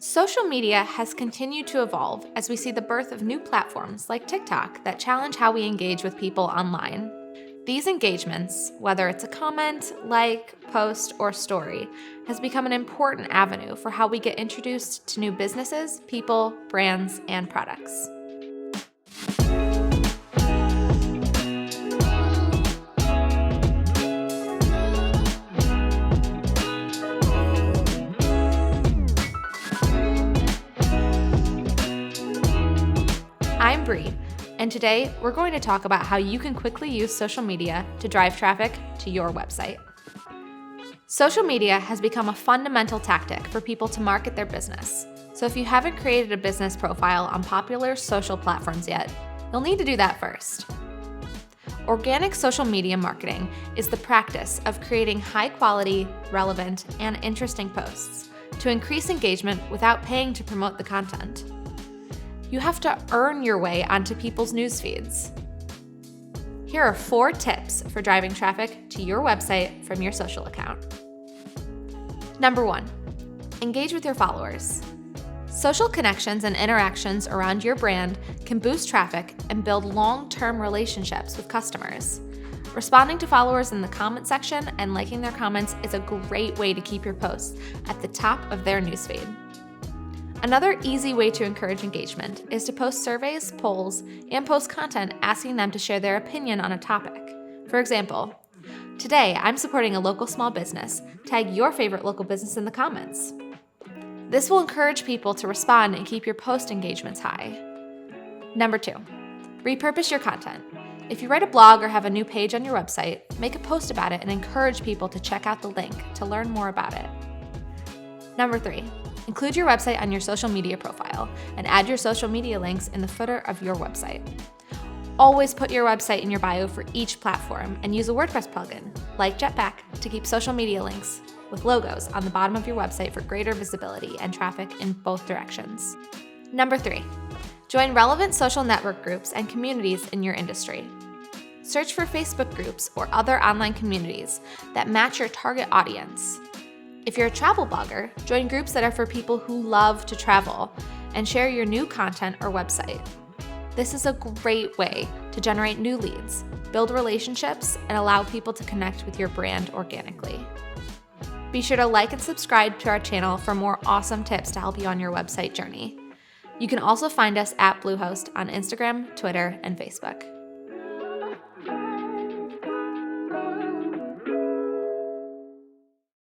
Social media has continued to evolve as we see the birth of new platforms like TikTok that challenge how we engage with people online. These engagements, whether it's a comment, like, post, or story, has become an important avenue for how we get introduced to new businesses, people, brands, and products. I'm Bree, and today we're going to talk about how you can quickly use social media to drive traffic to your website. Social media has become a fundamental tactic for people to market their business. So if you haven't created a business profile on popular social platforms yet, you'll need to do that first. Organic social media marketing is the practice of creating high-quality, relevant, and interesting posts to increase engagement without paying to promote the content. You have to earn your way onto people's news feeds. Here are 4 tips for driving traffic to your website from your social account. Number 1, engage with your followers. Social connections and interactions around your brand can boost traffic and build long-term relationships with customers. Responding to followers in the comment section and liking their comments is a great way to keep your posts at the top of their newsfeed. Another easy way to encourage engagement is to post surveys, polls, and post content asking them to share their opinion on a topic. For example, today I'm supporting a local small business. Tag your favorite local business in the comments. This will encourage people to respond and keep your post engagements high. Number 2, repurpose your content. If you write a blog or have a new page on your website, make a post about it and encourage people to check out the link to learn more about it. Number 3, include your website on your social media profile and add your social media links in the footer of your website. Always put your website in your bio for each platform and use a WordPress plugin, like Jetpack, to keep social media links with logos on the bottom of your website for greater visibility and traffic in both directions. Number 3, join relevant social network groups and communities in your industry. Search for Facebook groups or other online communities that match your target audience. If you're a travel blogger, join groups that are for people who love to travel and share your new content or website. This is a great way to generate new leads, build relationships, and allow people to connect with your brand organically. Be sure to like and subscribe to our channel for more awesome tips to help you on your website journey. You can also find us at Bluehost on Instagram, Twitter, and Facebook.